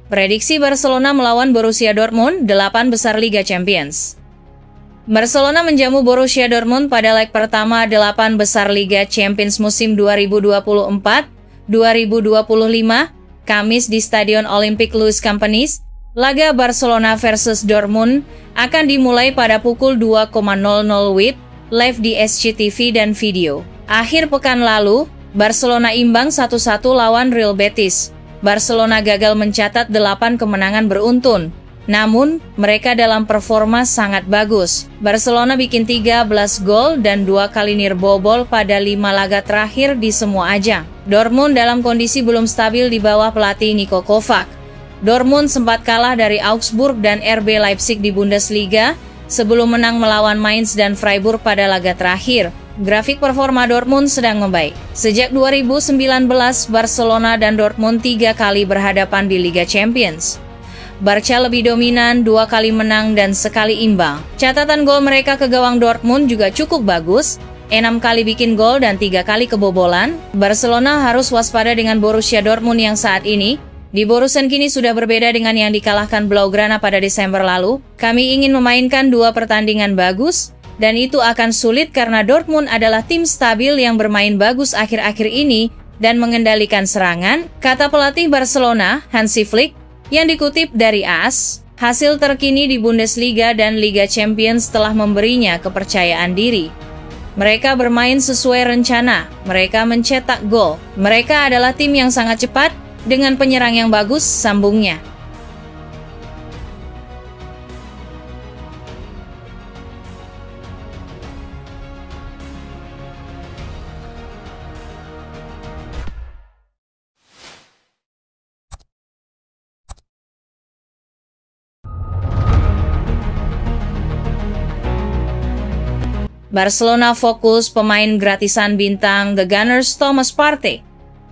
Prediksi Barcelona melawan Borussia Dortmund, 8 besar Liga Champions. Barcelona menjamu Borussia Dortmund pada leg pertama 8 besar Liga Champions musim 2024-2025, Kamis di Stadion Olympique Louis Campins. Laga Barcelona versus Dortmund akan dimulai pada pukul 2.00 WIB, live di SCTV dan video. Akhir pekan lalu, Barcelona imbang 1-1 lawan Real Betis. Barcelona gagal mencatat 8 kemenangan beruntun. Namun, mereka dalam performa sangat bagus. Barcelona bikin 13 gol dan 2 kali nirbobol pada 5 laga terakhir di semua ajang. Dortmund dalam kondisi belum stabil di bawah pelatih Niko Kovac. Dortmund sempat kalah dari Augsburg dan RB Leipzig di Bundesliga sebelum menang melawan Mainz dan Freiburg pada laga terakhir. Grafik performa Dortmund sedang membaik. Sejak 2019, Barcelona dan Dortmund 3 kali berhadapan di Liga Champions. Barca lebih dominan, 2 kali menang dan sekali imbang. Catatan gol mereka ke gawang Dortmund juga cukup bagus, 6 kali bikin gol dan 3 kali kebobolan. Barcelona harus waspada dengan Borussia Dortmund yang saat ini di Borussen kini sudah berbeda dengan yang dikalahkan Blaugrana pada Desember lalu. Kami ingin memainkan 2 pertandingan bagus, dan itu akan sulit karena Dortmund adalah tim stabil yang bermain bagus akhir-akhir ini dan mengendalikan serangan, kata pelatih Barcelona, Hansi Flick, yang dikutip dari AS. Hasil terkini di Bundesliga dan Liga Champions telah memberinya kepercayaan diri. Mereka bermain sesuai rencana, mereka mencetak gol, mereka adalah tim yang sangat cepat, dengan penyerang yang bagus, sambungnya. Barcelona fokus pemain gratisan bintang The Gunners Thomas Partey.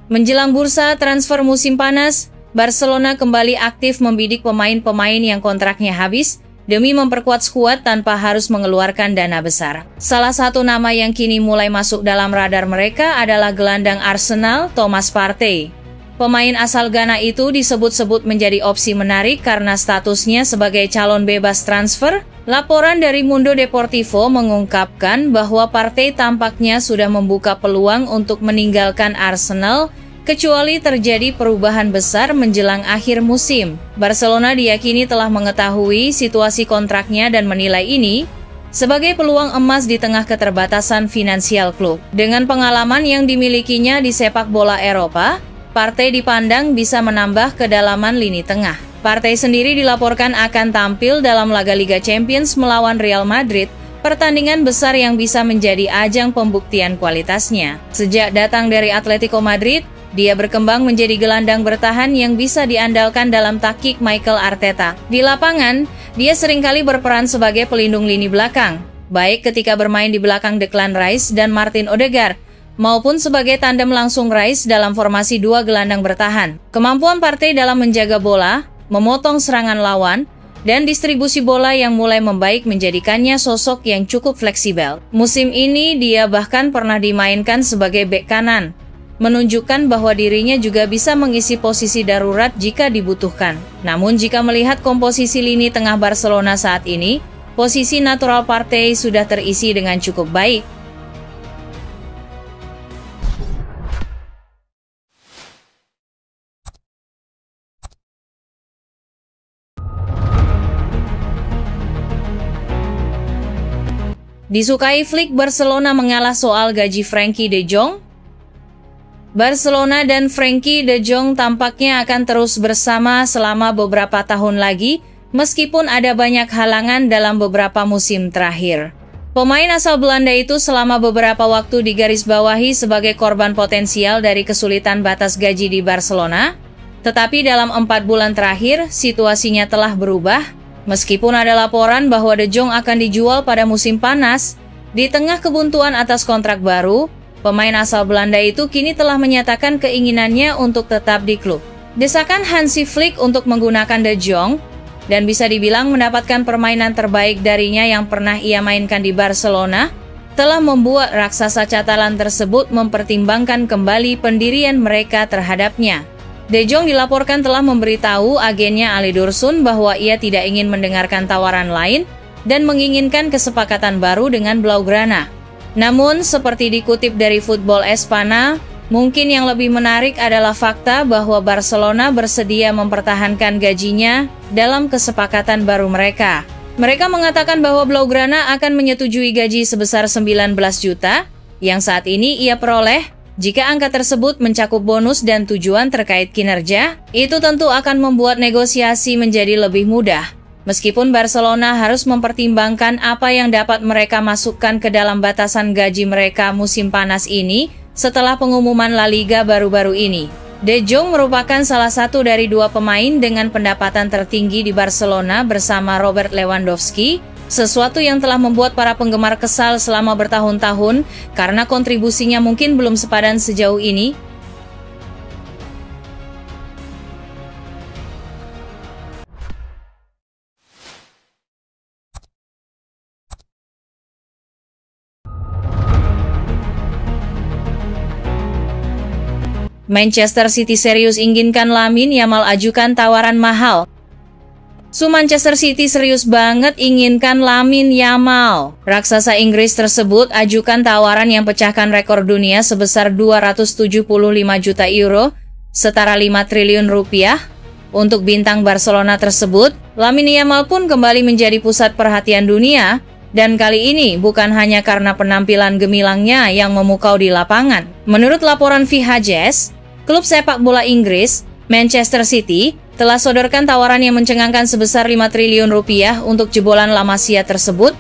Menjelang bursa transfer musim panas, Barcelona kembali aktif membidik pemain-pemain yang kontraknya habis demi memperkuat skuad tanpa harus mengeluarkan dana besar. Salah satu nama yang kini mulai masuk dalam radar mereka adalah gelandang Arsenal, Thomas Partey. Pemain asal Ghana itu disebut-sebut menjadi opsi menarik karena statusnya sebagai calon bebas transfer. Laporan dari Mundo Deportivo mengungkapkan bahwa Partey tampaknya sudah membuka peluang untuk meninggalkan Arsenal, kecuali terjadi perubahan besar menjelang akhir musim. Barcelona diyakini telah mengetahui situasi kontraknya dan menilai ini sebagai peluang emas di tengah keterbatasan finansial klub. Dengan pengalaman yang dimilikinya di sepak bola Eropa, Partey dipandang bisa menambah kedalaman lini tengah. Partey sendiri dilaporkan akan tampil dalam laga Liga Champions melawan Real Madrid, pertandingan besar yang bisa menjadi ajang pembuktian kualitasnya. Sejak datang dari Atletico Madrid, dia berkembang menjadi gelandang bertahan yang bisa diandalkan dalam taktik Mikel Arteta. Di lapangan, dia seringkali berperan sebagai pelindung lini belakang, baik ketika bermain di belakang Declan Rice dan Martin Odegaard, maupun sebagai tandem langsung Rice dalam formasi 2 gelandang bertahan. Kemampuan Partey dalam menjaga bola, memotong serangan lawan, dan distribusi bola yang mulai membaik menjadikannya sosok yang cukup fleksibel. Musim ini dia bahkan pernah dimainkan sebagai bek kanan, menunjukkan bahwa dirinya juga bisa mengisi posisi darurat jika dibutuhkan. Namun jika melihat komposisi lini tengah Barcelona saat ini, posisi natural Partey sudah terisi dengan cukup baik. Disukai Flick, Barcelona mengalah soal gaji Frenkie de Jong. Barcelona dan Frenkie de Jong tampaknya akan terus bersama selama beberapa tahun lagi, meskipun ada banyak halangan dalam beberapa musim terakhir. Pemain asal Belanda itu selama beberapa waktu digarisbawahi sebagai korban potensial dari kesulitan batas gaji di Barcelona, tetapi dalam 4 bulan terakhir, situasinya telah berubah. Meskipun ada laporan bahwa De Jong akan dijual pada musim panas, di tengah kebuntuan atas kontrak baru, pemain asal Belanda itu kini telah menyatakan keinginannya untuk tetap di klub. Desakan Hansi Flick untuk menggunakan De Jong, dan bisa dibilang mendapatkan permainan terbaik darinya yang pernah ia mainkan di Barcelona, telah membuat raksasa Catalan tersebut mempertimbangkan kembali pendirian mereka terhadapnya. De Jong dilaporkan telah memberitahu agennya Ali Dursun bahwa ia tidak ingin mendengarkan tawaran lain dan menginginkan kesepakatan baru dengan Blaugrana. Namun, seperti dikutip dari Football Espana, mungkin yang lebih menarik adalah fakta bahwa Barcelona bersedia mempertahankan gajinya dalam kesepakatan baru mereka. Mereka mengatakan bahwa Blaugrana akan menyetujui gaji sebesar 19 juta yang saat ini ia peroleh. Jika angka tersebut mencakup bonus dan tujuan terkait kinerja, itu tentu akan membuat negosiasi menjadi lebih mudah. Meskipun Barcelona harus mempertimbangkan apa yang dapat mereka masukkan ke dalam batasan gaji mereka musim panas ini setelah pengumuman La Liga baru-baru ini. De Jong merupakan salah satu dari dua pemain dengan pendapatan tertinggi di Barcelona bersama Robert Lewandowski, sesuatu yang telah membuat para penggemar kesal selama bertahun-tahun karena kontribusinya mungkin belum sepadan sejauh ini. Manchester City serius inginkan Lamine Yamal, ajukan tawaran mahal. Manchester City serius banget inginkan Lamine Yamal. Raksasa Inggris tersebut ajukan tawaran yang pecahkan rekor dunia sebesar 275 juta euro, setara 5 triliun rupiah. Untuk bintang Barcelona tersebut, Lamine Yamal pun kembali menjadi pusat perhatian dunia. Dan kali ini bukan hanya karena penampilan gemilangnya yang memukau di lapangan. Menurut laporan VHJS, klub sepak bola Inggris, Manchester City, telah sodorkan tawaran yang mencengangkan sebesar 5 triliun rupiah untuk jebolan La Masia tersebut,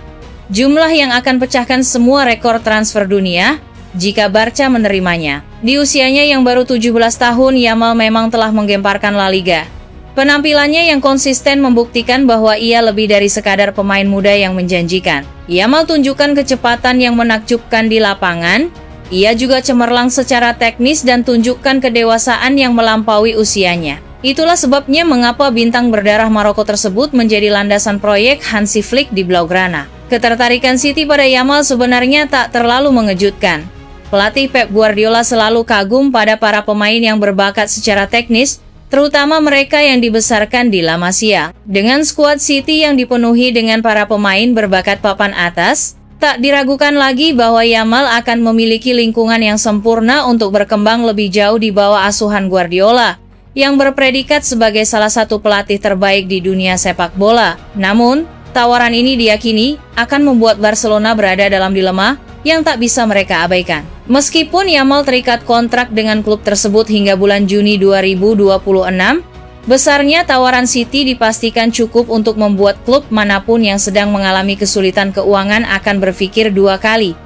jumlah yang akan pecahkan semua rekor transfer dunia jika Barca menerimanya. Di usianya yang baru 17 tahun, Yamal memang telah menggemparkan La Liga. Penampilannya yang konsisten membuktikan bahwa ia lebih dari sekadar pemain muda yang menjanjikan. Yamal tunjukkan kecepatan yang menakjubkan di lapangan. Ia juga cemerlang secara teknis dan tunjukkan kedewasaan yang melampaui usianya. Itulah sebabnya mengapa bintang berdarah Maroko tersebut menjadi landasan proyek Hansi Flick di Blaugrana. Ketertarikan City pada Yamal sebenarnya tak terlalu mengejutkan. Pelatih Pep Guardiola selalu kagum pada para pemain yang berbakat secara teknis, terutama mereka yang dibesarkan di La Masia. Dengan skuad City yang dipenuhi dengan para pemain berbakat papan atas, tak diragukan lagi bahwa Yamal akan memiliki lingkungan yang sempurna untuk berkembang lebih jauh di bawah asuhan Guardiola, yang berpredikat sebagai salah satu pelatih terbaik di dunia sepak bola. Namun, tawaran ini diyakini akan membuat Barcelona berada dalam dilema yang tak bisa mereka abaikan. Meskipun Yamal terikat kontrak dengan klub tersebut hingga bulan Juni 2026, besarnya tawaran City dipastikan cukup untuk membuat klub manapun yang sedang mengalami kesulitan keuangan akan berpikir dua kali.